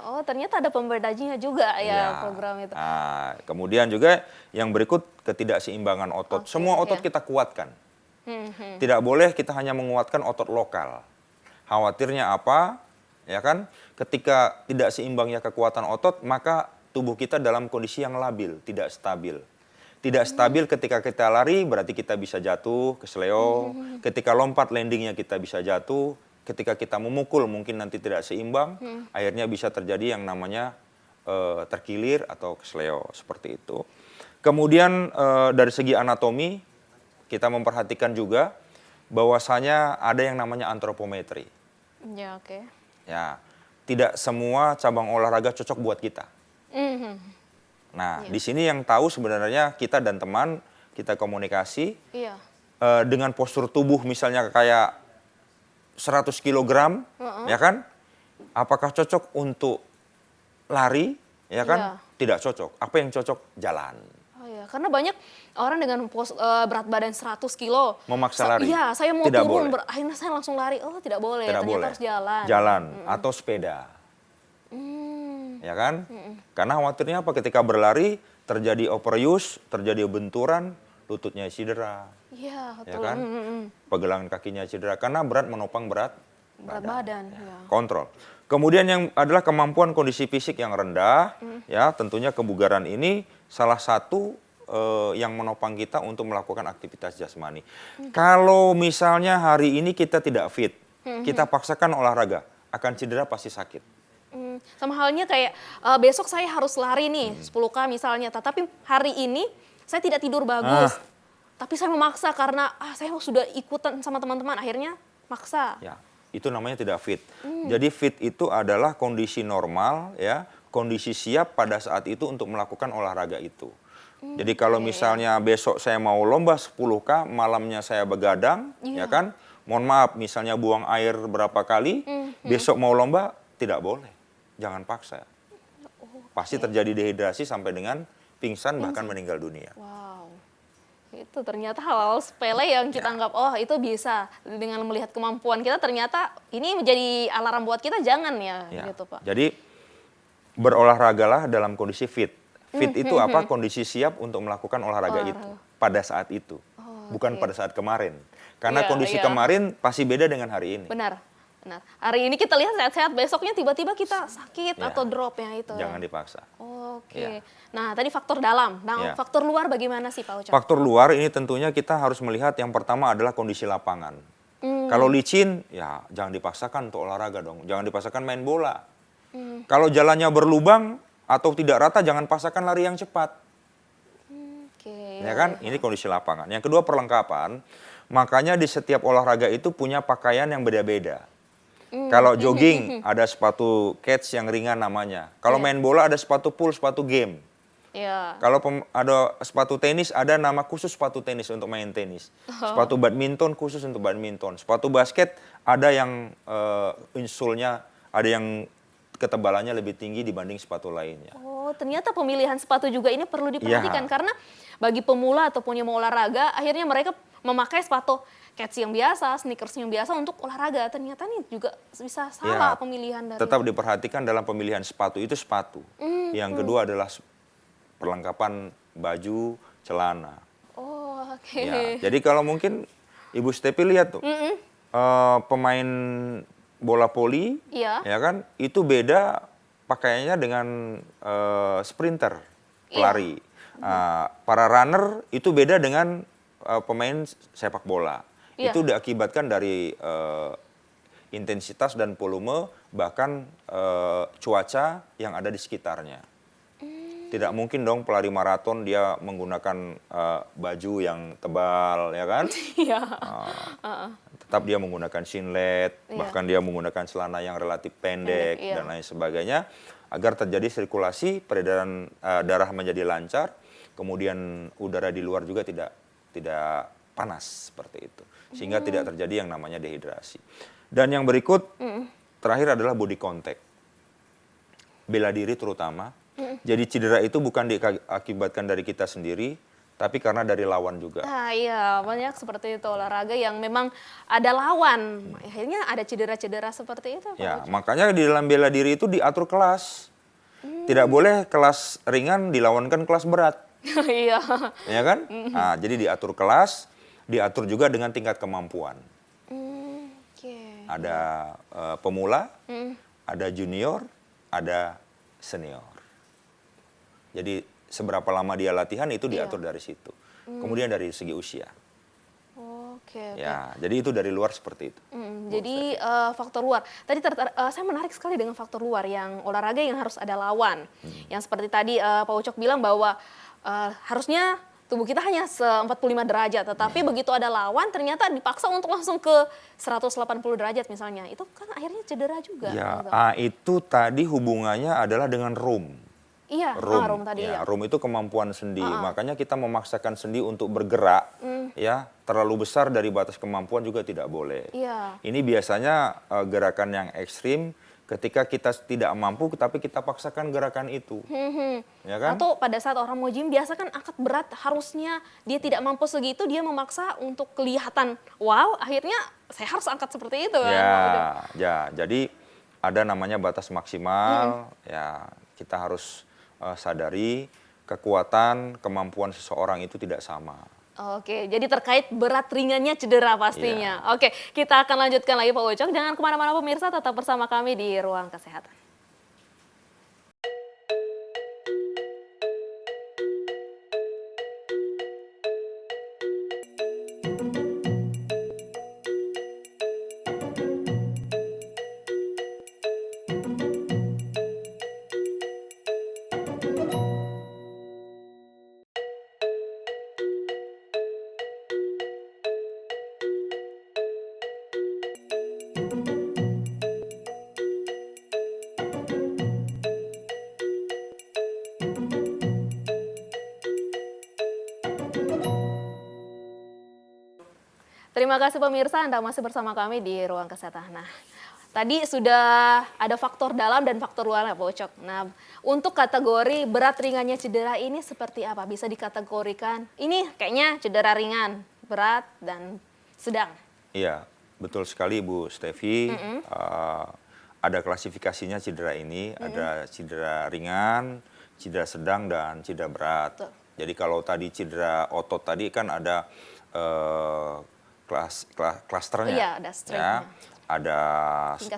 Oh, ternyata ada pembedanya juga ya program itu. Nah, kemudian juga yang berikut ketidakseimbangan otot. Semua otot kita kuatkan. Tidak boleh kita hanya menguatkan otot lokal. Khawatirnya apa? Ya kan? Ketika tidak seimbangnya kekuatan otot, maka tubuh kita dalam kondisi yang labil, tidak stabil. Tidak stabil ketika kita lari, berarti kita bisa jatuh, kesleo. Ketika lompat, landingnya kita bisa jatuh. Ketika kita memukul, mungkin nanti tidak seimbang. Akhirnya bisa terjadi yang namanya terkilir atau kesleo, seperti itu. Kemudian dari segi anatomi, kita memperhatikan juga bahwasanya ada yang namanya antropometri. Ya, oke. Ya, tidak semua cabang olahraga cocok buat kita. Nah, di sini yang tahu sebenarnya kita dan teman, kita komunikasi dengan postur tubuh misalnya kayak 100 kg, ya kan? Apakah cocok untuk lari, ya kan? Tidak cocok. Apa yang cocok? Jalan. Oh iya, karena banyak orang dengan berat badan 100 kilo. Memaksa lari. Iya, saya mau Tidak turun, boleh. akhirnya saya langsung lari. Oh, tidak boleh. Tidak Ternyata boleh. harus jalan. Jalan atau sepeda. Ya kan? Karena khawatirnya apa? Ketika berlari terjadi overuse, terjadi benturan, lututnya cedera. Iya, betul. Ya kan? Pergelangan kakinya cedera karena berat menopang berat badan. Ya. Kontrol. Kemudian yang adalah kemampuan kondisi fisik yang rendah, ya tentunya kebugaran ini salah satu yang menopang kita untuk melakukan aktivitas jasmani. Kalau misalnya hari ini kita tidak fit, kita paksakan olahraga, akan cedera pasti sakit. Sama halnya kayak besok saya harus lari nih 10K misalnya, tapi hari ini saya tidak tidur bagus. Tapi saya memaksa karena saya sudah ikutan sama teman-teman, akhirnya maksa. Ya, itu namanya tidak fit. Jadi fit itu adalah kondisi normal, ya, kondisi siap pada saat itu untuk melakukan olahraga itu. Jadi kalau misalnya besok saya mau lomba 10K, malamnya saya begadang, ya kan? Mohon maaf, misalnya buang air berapa kali, besok mau lomba, tidak boleh. Jangan paksa. Pasti terjadi dehidrasi sampai dengan pingsan, bahkan meninggal dunia. Wow. Itu ternyata hal-hal sepele yang kita anggap, oh itu bisa. Dengan melihat kemampuan kita, ternyata ini menjadi alarm buat kita, jangan ya. Gitu, Pak. Jadi berolahragalah dalam kondisi fit. Fit itu apa? Kondisi siap untuk melakukan olahraga itu pada saat itu. Bukan pada saat kemarin. Karena kondisi kemarin pasti beda dengan hari ini. Benar. Hari ini kita lihat sehat-sehat, besoknya tiba-tiba kita sakit atau drop ya itu. Jangan dipaksa. Oke. Nah, tadi faktor dalam. Nah, faktor luar bagaimana sih Pak Ucap? Faktor luar ini tentunya kita harus melihat yang pertama adalah kondisi lapangan. Kalau licin, ya jangan dipaksakan untuk olahraga dong. Jangan dipaksakan main bola. Kalau jalannya berlubang atau tidak rata, jangan paksakan lari yang cepat. Ya kan? Ini kondisi lapangan. Yang kedua perlengkapan. Makanya di setiap olahraga itu punya pakaian yang beda-beda. Kalau jogging ada sepatu cats yang ringan namanya. Kalau main bola ada sepatu pool, sepatu game. Kalau ada sepatu tenis ada nama khusus sepatu tenis untuk main tenis. Sepatu badminton khusus untuk badminton. Sepatu basket ada yang insulnya ada yang ketebalannya lebih tinggi dibanding sepatu lainnya. Oh, ternyata pemilihan sepatu juga ini perlu diperhatikan karena bagi pemula ataupun yang mau olahraga akhirnya mereka memakai sepatu cats yang biasa, sneakers yang biasa untuk olahraga. Ternyata ini juga bisa salah pemilihan dari. Tetap diperhatikan dalam pemilihan sepatu itu sepatu. Yang kedua adalah perlengkapan baju, celana. Oh, oke. Ya, jadi kalau mungkin Ibu Stepi lihat tuh, pemain bola voli, ya kan, itu beda pakaiannya dengan sprinter, pelari. Para runner itu beda dengan pemain sepak bola. Iya. Itu diakibatkan dari intensitas dan volume, bahkan cuaca yang ada di sekitarnya. Tidak mungkin dong pelari maraton dia menggunakan baju yang tebal, ya kan? Iya. Tetap dia menggunakan singlet, Iya. bahkan dia menggunakan celana yang relatif pendek Iya. dan lain sebagainya, agar terjadi sirkulasi peredaran darah menjadi lancar, kemudian udara di luar juga tidak panas seperti itu, sehingga tidak terjadi yang namanya dehidrasi. Dan yang berikut terakhir adalah body contact, bela diri terutama. Jadi cedera itu bukan diakibatkan dari kita sendiri, tapi karena dari lawan juga. Nah, iya, banyak seperti itu olahraga yang memang ada lawan. Akhirnya ada cedera-cedera seperti itu. Pak Ya, Ucok. makanya di dalam bela diri itu diatur kelas. Tidak boleh kelas ringan dilawankan kelas berat, Iya. ya kan? Nah, jadi diatur kelas, diatur juga dengan tingkat kemampuan. Oke. Ada pemula, ada junior, ada senior. Jadi seberapa lama dia latihan itu diatur dari situ. Kemudian dari segi usia. Oke. Ya, jadi itu dari luar seperti itu. Jadi faktor luar. Tadi saya menarik sekali dengan faktor luar yang olahraga yang harus ada lawan. Yang seperti tadi Pak Ucok bilang bahwa harusnya tubuh kita hanya 45 derajat, tetapi begitu ada lawan ternyata dipaksa untuk langsung ke 180 derajat misalnya. Itu kan akhirnya cedera juga. Ya, gitu. itu tadi hubungannya adalah dengan room. Iya, room tadi ya. Room itu kemampuan sendi. Makanya kita memaksakan sendi untuk bergerak, ya terlalu besar dari batas kemampuan juga tidak boleh. Iya. Ini biasanya gerakan yang ekstrim ketika kita tidak mampu, tapi kita paksakan gerakan itu, ya kan? Atau pada saat orang mau gym biasa kan angkat berat, harusnya dia tidak mampu segitu, dia memaksa untuk kelihatan wow, akhirnya saya harus angkat seperti itu kan. Ya, jadi ada namanya batas maksimal. Ya, kita harus sadari kekuatan, kemampuan seseorang itu tidak sama. Oke, jadi terkait berat ringannya cedera pastinya. Oke, kita akan lanjutkan lagi Pak Ucok. Jangan kemana-mana pemirsa, tetap bersama kami di Ruang Kesehatan. Terima kasih pemirsa, Anda masih bersama kami di Ruang Kesehatan. Nah, tadi sudah ada faktor dalam dan faktor luar Pak Ucok. Nah, untuk kategori berat ringannya cedera ini seperti apa? Bisa dikategorikan, ini kayaknya cedera ringan, berat, dan sedang. Iya, betul sekali Bu Stevi. Ada klasifikasinya cedera ini, ada cedera ringan, cedera sedang, dan cedera berat. Betul. Jadi kalau tadi cedera otot tadi kan ada klasternya. Iya, ada strength-nya. Ada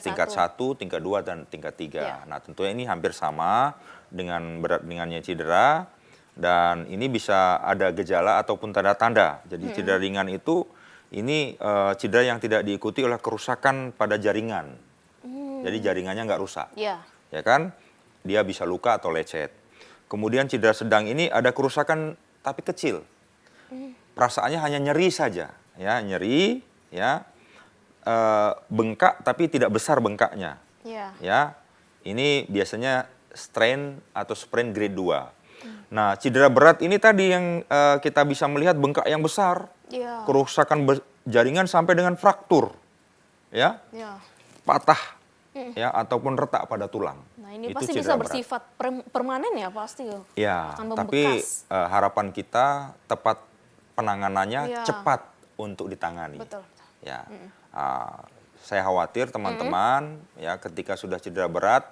tingkat 1, tingkat 2, dan tingkat 3. Iya. Nah, tentunya ini hampir sama dengan berat ringannya cedera, dan ini bisa ada gejala ataupun tanda-tanda. Jadi cedera ringan itu ini cedera yang tidak diikuti oleh kerusakan pada jaringan. Jadi jaringannya nggak rusak. Iya. Ya kan? Dia bisa luka atau lecet. Kemudian cedera sedang ini ada kerusakan tapi kecil. Perasaannya hanya nyeri saja, ya, nyeri, ya. Bengkak tapi tidak besar bengkaknya. Iya. Ya. Ini biasanya strain atau sprain grade 2. Nah, cedera berat ini tadi yang kita bisa melihat bengkak yang besar. Iya. Kerusakan jaringan sampai dengan fraktur. Ya. Iya. Patah. Ya, ataupun retak pada tulang. Nah, ini Itu pasti cedera bisa berat. bersifat permanen ya pasti. Ya, Akan tapi membekas. harapan kita tepat penanganannya Iya. cepat untuk ditangani. Betul. Ya, saya khawatir teman-teman ya ketika sudah cedera berat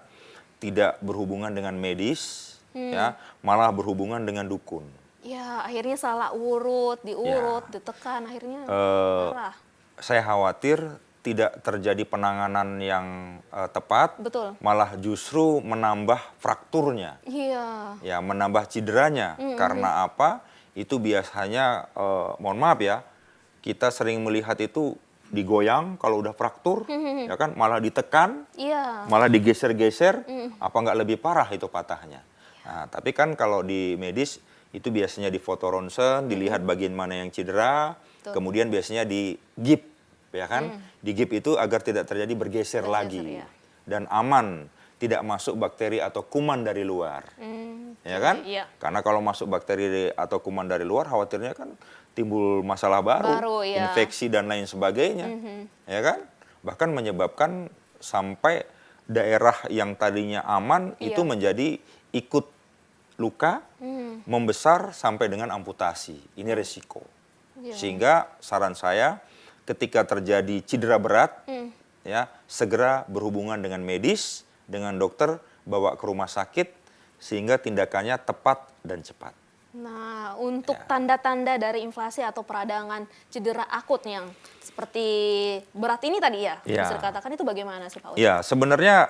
tidak berhubungan dengan medis, ya malah berhubungan dengan dukun. Ya, akhirnya salah urut, diurut, ditekan, akhirnya parah. Saya khawatir tidak terjadi penanganan yang tepat, Betul. malah justru menambah frakturnya. Iya. Ya, menambah cederanya. Karena apa? itu biasanya, mohon maaf ya, kita sering melihat itu digoyang kalau udah fraktur, ya kan, malah ditekan, Iya. malah digeser-geser, apa nggak lebih parah itu patahnya. Nah, tapi kan kalau di medis itu biasanya di foto ronsen, dilihat bagian mana yang cedera, Betul. kemudian biasanya di gip, ya kan? Di gip itu agar tidak terjadi bergeser lagi ya. dan aman, tidak masuk bakteri atau kuman dari luar. Ya kan? Iya. Karena kalau masuk bakteri atau kuman dari luar, khawatirnya kan timbul masalah baru, Iya. infeksi dan lain sebagainya, ya kan? Bahkan menyebabkan sampai daerah yang tadinya aman Iya. itu menjadi ikut luka, membesar sampai dengan amputasi. Ini resiko. Iya. Sehingga saran saya, ketika terjadi cedera berat, ya segera berhubungan dengan medis, dengan dokter, bawa ke rumah sakit, sehingga tindakannya tepat dan cepat. Nah, untuk Ya. tanda-tanda dari inflasi atau peradangan cedera akut yang seperti berat ini tadi ya, Ya. bisa dikatakan itu bagaimana sih Pak Ustadz? Ya, sebenarnya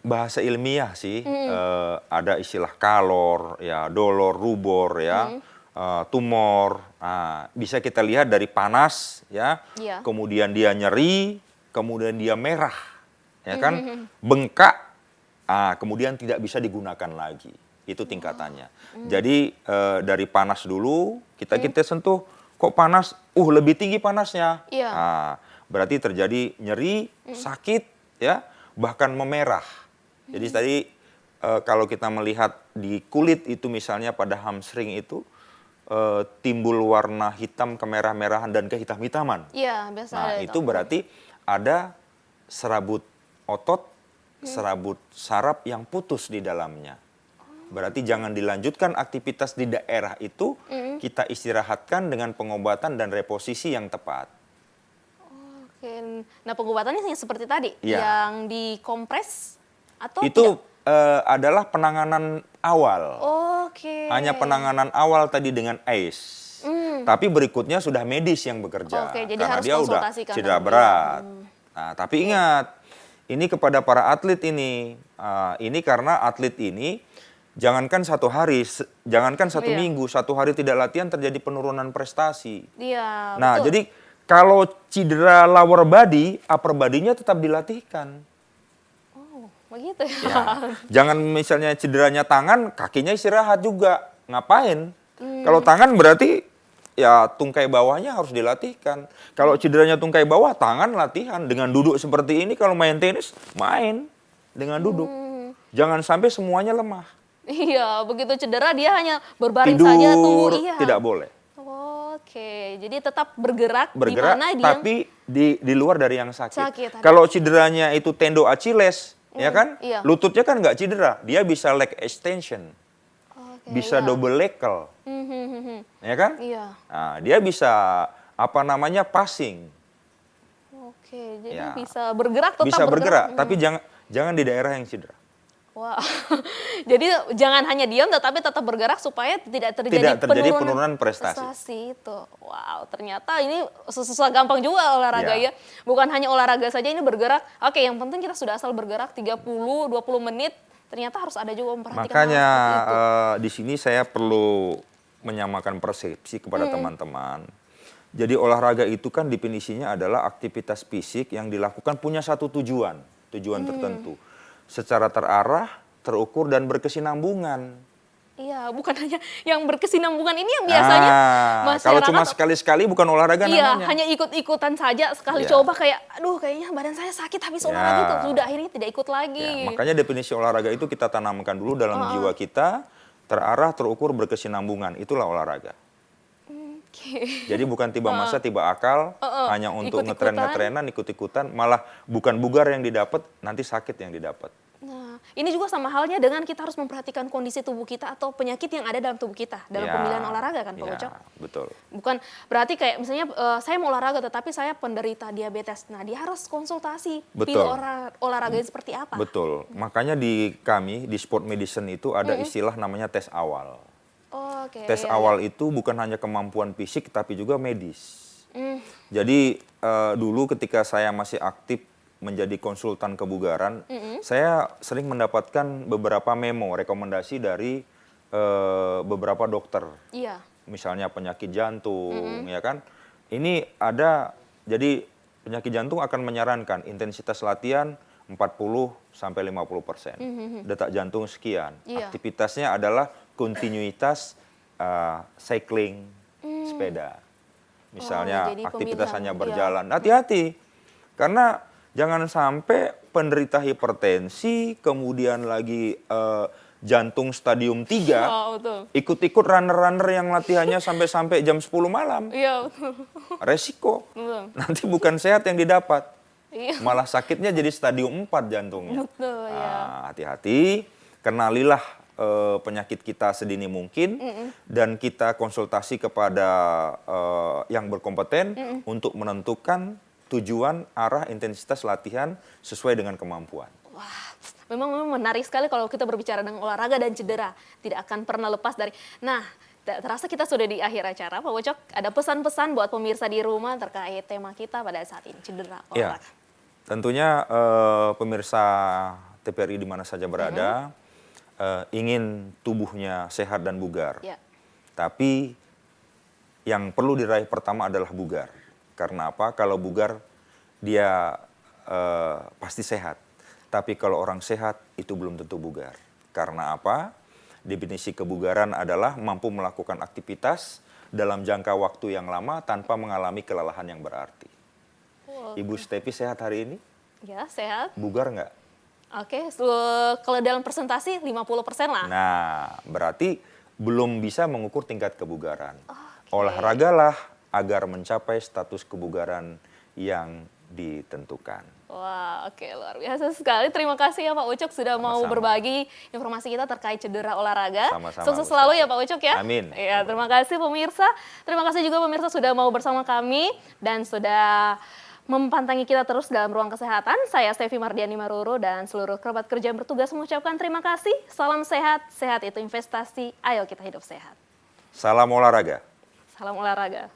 bahasa ilmiah sih, ada istilah kalor, ya, dolor, rubor, ya, tumor. Nah, bisa kita lihat dari panas, ya, Iya. kemudian dia nyeri, kemudian dia merah, ya kan, bengkak, kemudian tidak bisa digunakan lagi. Itu tingkatannya. Jadi dari panas dulu, kita sentuh, kok panas? Lebih tinggi panasnya. Iya. Nah, berarti terjadi nyeri, sakit, ya, bahkan memerah. Jadi tadi kalau kita melihat di kulit itu misalnya pada hamstring itu timbul warna hitam kemerah-merahan dan kehitam-hitaman. Iya, biasa Nah, ada itu berarti ada serabut otot, serabut saraf yang putus di dalamnya. Berarti jangan dilanjutkan aktivitas di daerah itu, kita istirahatkan dengan pengobatan dan reposisi yang tepat. Oke. Nah, pengobatannya yang seperti tadi, Iya. yang dikompres atau Itu tidak? adalah penanganan awal. Oke. Hanya penanganan awal tadi dengan ACE. Tapi berikutnya sudah medis yang bekerja. Oke, jadi karena harus dia udah konsultasikan cedera terlebih berat. Nah, tapi ingat, ini kepada para atlet ini. Ini karena atlet ini, jangankan satu hari, jangankan satu Iya. minggu, satu hari tidak latihan terjadi penurunan prestasi. Iya, Nah, betul. jadi kalau cedera lower body, upper body-nya tetap dilatihkan. Oh, begitu ya. Ya, jangan misalnya cederanya tangan, kakinya istirahat juga. Ngapain? Kalau tangan berarti ya tungkai bawahnya harus dilatihkan. Kalau cederanya tungkai bawah, tangan latihan. Dengan duduk seperti ini, kalau main tenis, main dengan duduk. Jangan sampai semuanya lemah. Iya, begitu cedera dia hanya berbaring Tidur, saja, tunggu. Iya. tidak boleh. Oke, jadi tetap bergerak, di Bergerak, mana dia tapi di luar dari yang sakit. Sakit. Kalau cederanya itu tendo Achilles, ya kan? iya. Lututnya kan nggak cedera, dia bisa leg extension, Oke, bisa iya. double leg curl, ya kan? Iya. Nah, dia bisa passing, Oke, jadi Ya. bisa bergerak, tetap bisa bergerak, bergerak. tapi jangan di daerah yang cedera. Wah, jadi jangan hanya diam, tetapi tetap bergerak supaya tidak terjadi, Tidak terjadi penurunan prestasi. Itu, wow, ternyata ini susah gampang juga olahraga Ya. ya. Bukan hanya olahraga saja ini bergerak. Oke, yang penting kita sudah asal bergerak 30-20 menit. Ternyata harus ada juga memperhatikan Makanya hal seperti itu. di sini saya perlu menyamakan persepsi kepada teman-teman. Jadi olahraga itu kan definisinya adalah aktivitas fisik yang dilakukan punya satu tujuan tertentu. Secara terarah, terukur, dan berkesinambungan. Iya, bukan hanya yang berkesinambungan ini yang biasanya Kalau masyarakat cuma sekali-sekali bukan olahraga iya, namanya. hanya ikut-ikutan saja sekali Iya. coba kayak, aduh kayaknya badan saya sakit habis Ya. olahraga itu. Sudah akhirnya tidak ikut lagi. Ya, makanya definisi olahraga itu kita tanamkan dulu dalam jiwa kita, terarah, terukur, berkesinambungan. Itulah olahraga. Oke. Jadi bukan tiba masa, tiba akal, hanya untuk Ikut-ikutan. ngetren-ngetrenan, ikut-ikutan, malah bukan bugar yang didapat, nanti sakit yang didapat. Nah, ini juga sama halnya dengan kita harus memperhatikan kondisi tubuh kita atau penyakit yang ada dalam tubuh kita dalam Ya, pemilihan olahraga kan Pak ya, Ucok? betul. Bukan berarti kayak misalnya saya mau olahraga tetapi saya penderita diabetes. Nah, dia harus konsultasi pilih Betul. olahraga seperti apa. Betul. Makanya di kami, di sport medicine itu ada istilah namanya tes awal. Oke. Tes iya, awal itu bukan hanya kemampuan fisik, tapi juga medis. iya. Jadi dulu ketika saya masih aktif menjadi konsultan kebugaran, saya sering mendapatkan beberapa memo, rekomendasi dari beberapa dokter. Iya. misalnya penyakit jantung, ya kan? Ini ada, jadi penyakit jantung akan menyarankan intensitas latihan 40 sampai 50%. Detak jantung sekian. Iya. Aktivitasnya adalah kontinuitas cycling sepeda. Misalnya jadi aktivitas pemilihan, hanya iya. berjalan. Hati-hati. Karena jangan sampai penderita hipertensi, kemudian lagi jantung stadium 3, Oh, betul. ikut-ikut runner-runner yang latihannya sampai jam 10 malam. Iya, betul. Resiko. Betul. Nanti bukan sehat yang didapat. Iya. Malah sakitnya jadi stadium 4 jantungnya. Betul, ya. Nah, hati-hati, kenalilah penyakit kita sedini mungkin dan kita konsultasi kepada yang berkompeten untuk menentukan tujuan, arah, intensitas latihan sesuai dengan kemampuan. Wah, memang menarik sekali kalau kita berbicara tentang olahraga dan cedera. Tidak akan pernah lepas dari... Nah, terasa kita sudah di akhir acara. Pak Ucok, ada pesan-pesan buat pemirsa di rumah terkait tema kita pada saat ini, cedera Ya, olahraga. tentunya pemirsa TVRI di mana saja berada, ingin tubuhnya sehat dan bugar. Ya. Tapi yang perlu diraih pertama adalah bugar. Karena apa? Kalau bugar, dia pasti sehat. Tapi kalau orang sehat, itu belum tentu bugar. Karena apa? Definisi kebugaran adalah mampu melakukan aktivitas dalam jangka waktu yang lama tanpa mengalami kelelahan yang berarti. Oh, Ibu Stefi sehat hari ini? ya, sehat. Bugar nggak? Oke, kalau dalam presentasi 50% lah. Nah, berarti belum bisa mengukur tingkat kebugaran. Olahragalah agar mencapai status kebugaran yang ditentukan. Wah, oke, luar biasa sekali. Terima kasih ya Pak Ucok sudah mau Sama-sama. berbagi informasi kita terkait cedera olahraga. Sama-sama, Sukses Bu selalu Stefi. ya Pak Ucok ya. Amin. Ya, terima kasih pemirsa. Terima kasih juga pemirsa sudah mau bersama kami dan sudah mempantangi kita terus dalam ruang kesehatan. Saya Stefi Mardiani Maruru dan seluruh kerabat kerja yang bertugas mengucapkan terima kasih. Salam sehat, sehat itu investasi. Ayo kita hidup sehat. Salam olahraga. Salam olahraga.